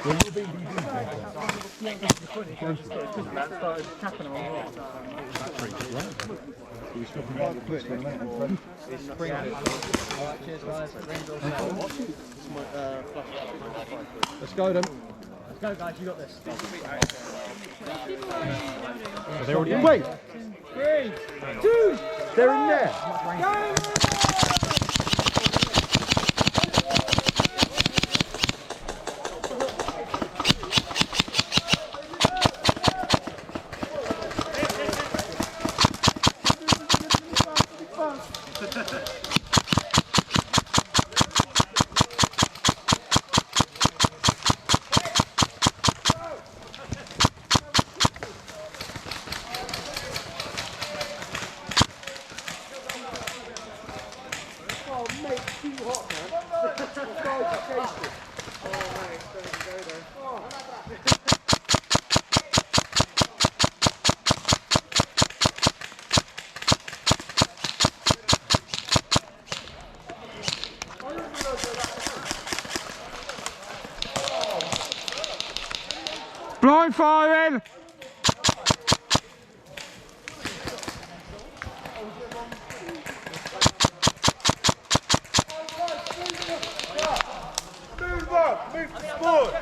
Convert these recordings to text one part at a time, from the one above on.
Let's go then. Let's go, guys, you got this. Are they already in? Wait! 3, 2! They're in there! go! Blind firing! Move up! Move forward!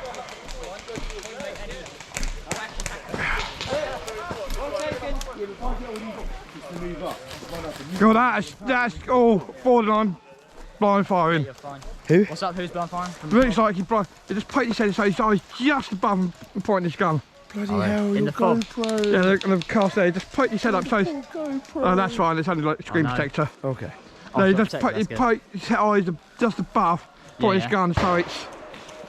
God, that's all borderline blind firing. Who? What's up? Who's blind firing? Looks like he just poked his head so his eyes just above him and pointing his gun. Bloody hell, in the fob. Yeah, the cast there, just poked his head up so he's... Oh, that's fine, it's only like screen protector. Okay. No, he just poked his eyes just above, pointing his gun, so it's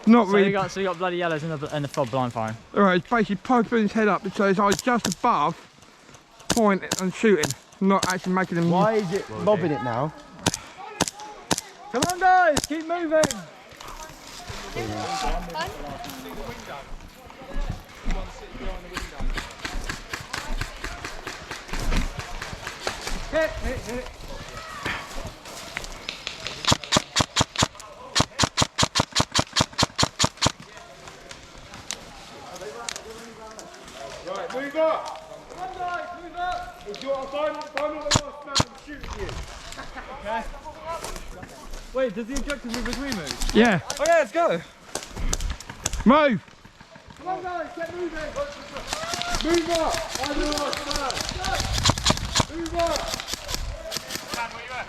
not really... So you got bloody yellows in the fob blind firing. Alright, he's basically poking his head up so his eyes just above, pointing and shooting, not actually making him... Why is it lobbing it now? Come on, guys, keep moving. Hit. Right, move up! Come on guys, move up! If you're find the last man and shoot you. Okay. Wait, does the objective move as we move? Yeah. Oh yeah, let's go. Move! Come on guys, get moving! Move up! Find the last man! Move up! Dan, where you at?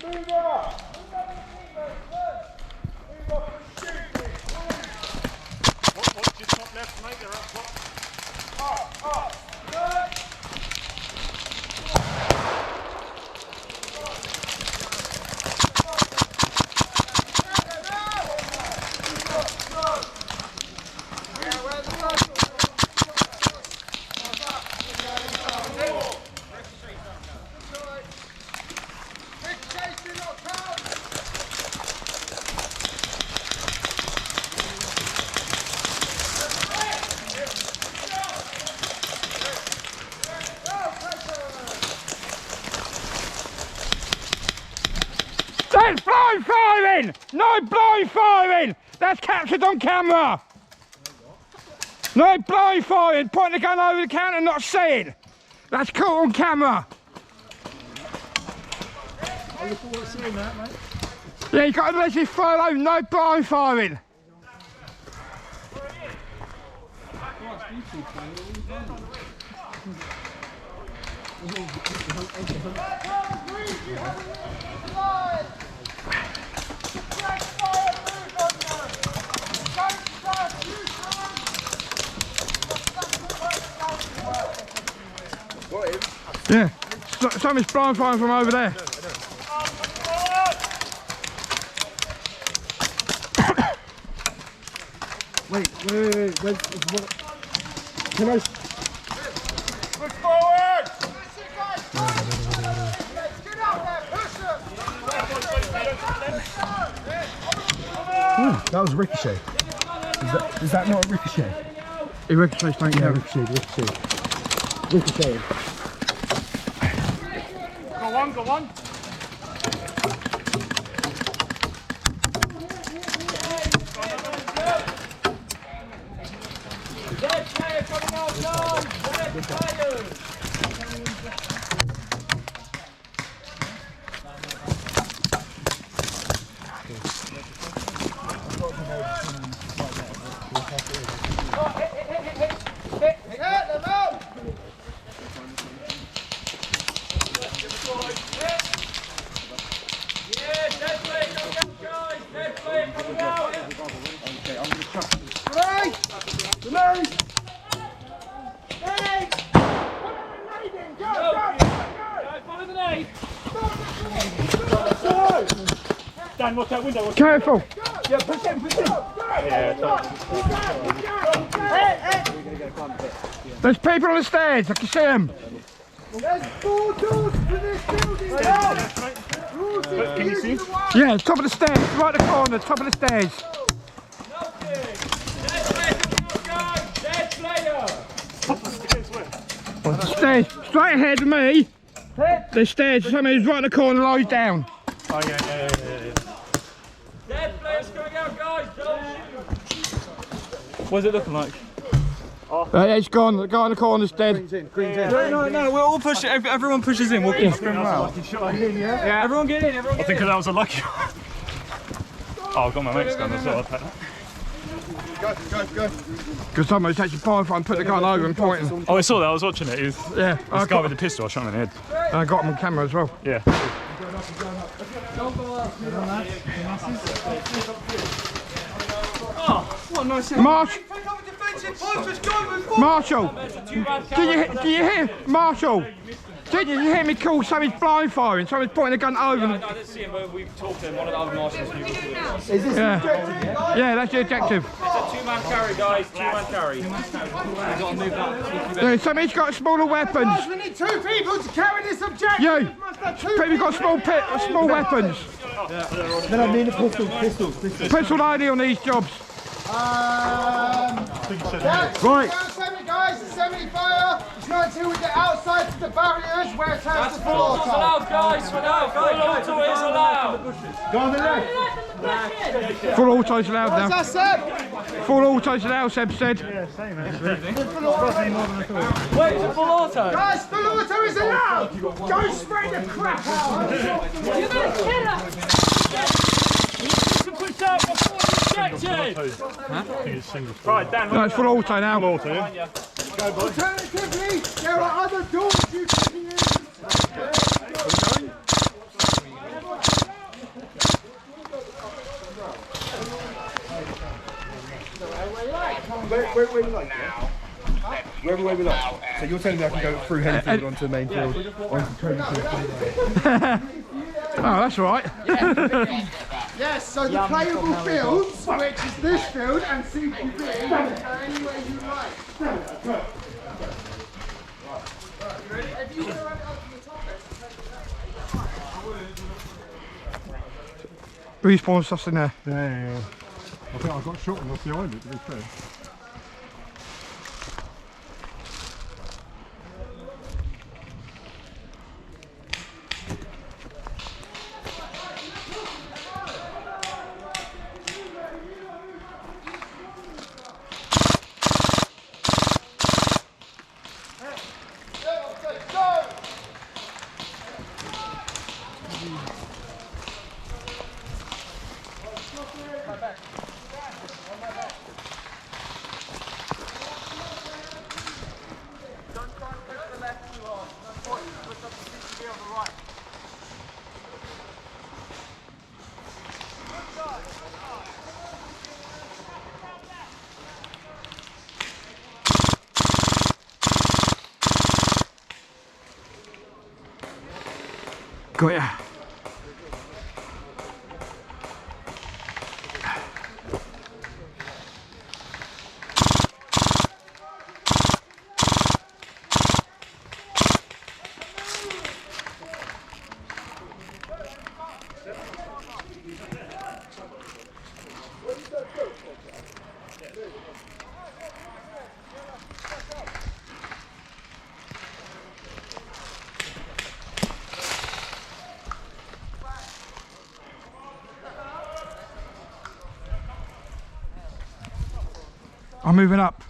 Move up! Watch your top left, mate. They're up top. That's blind firing! No blind firing! That's captured on camera! No blind firing! Pointing the gun over the counter and not seeing! That's caught on camera! I look forward to seeing that, mate. Yeah, you got to let it fire over, no blind firing! Yeah, something's blind firing from over there. Wait, what? Can I? Push forward! Ooh, that was a ricochet. Is that not a ricochet? He ricochets, don't you? Yeah, ricochet. Ricochet. Go on. Dan, watch that window. Careful! Yeah, push in. There's people on the stairs, I can see them. There's 4 doors to this building. Can you see? Yeah, top of the stairs, right at the corner, top of the stairs. Stairs, straight ahead of me. The stairs, somebody who's right in the corner lies down. Oh yeah. Dead players coming out, guys! Don't shoot! What's it looking like? It's gone, the guy in the corner's dead. No, we'll all push it. Everyone pushes in, we'll keep screaming out. Yeah, everyone get in, everyone I get think in. that was a lucky one. Oh, I've got my mate's gun as well. I'll take that. Go. Because somebody's actually firing and put the gun over and pointing. Oh, I saw that. I was watching it. Yeah, This guy with the pistol. I shot him in the head. I got him on camera as well. Yeah. Marshall, did you hear? Marshall, did you hear me call somebody's blind firing? Somebody's pointing a gun over. I didn't see him, but we've talked to him. One of the other marshals knew. Is this the objective? Yeah, that's the objective. It's a two-man carry, guys. Two-man carry. We've got to move that. Yeah, somebody's got smaller weapons. Guys, we need 2 people to carry this objective. You, We must have 2 people got small weapons. Then I mean a pistol. Pistol only on these jobs. Right. Assembly, guys. Assembly fire. It's not until we get outside to the barriers where it turns to Full auto's allowed, guys. Full auto is allowed. Go on the left. Full auto's allowed now. What's that, Seb? Full auto's allowed, Seb said. Wait, is it full auto? Guys, full auto is allowed. Go spray the crap out. You're gonna kill us! To push out before the objective! Right, Dan. No, it's full auto now. Auto, yeah. Alternatively, there are other doors you can use. Where we like, yeah? Wherever way we like. So you're telling me I can go through Henfield onto the main field, onto training field. Oh, that's all right. Yes, so the playable fields, which is this field and CQB, are anywhere you like. Respawn stuff's in there. Yeah. I think I got shot and off behind it, to be fair. Got ya. I'm moving up.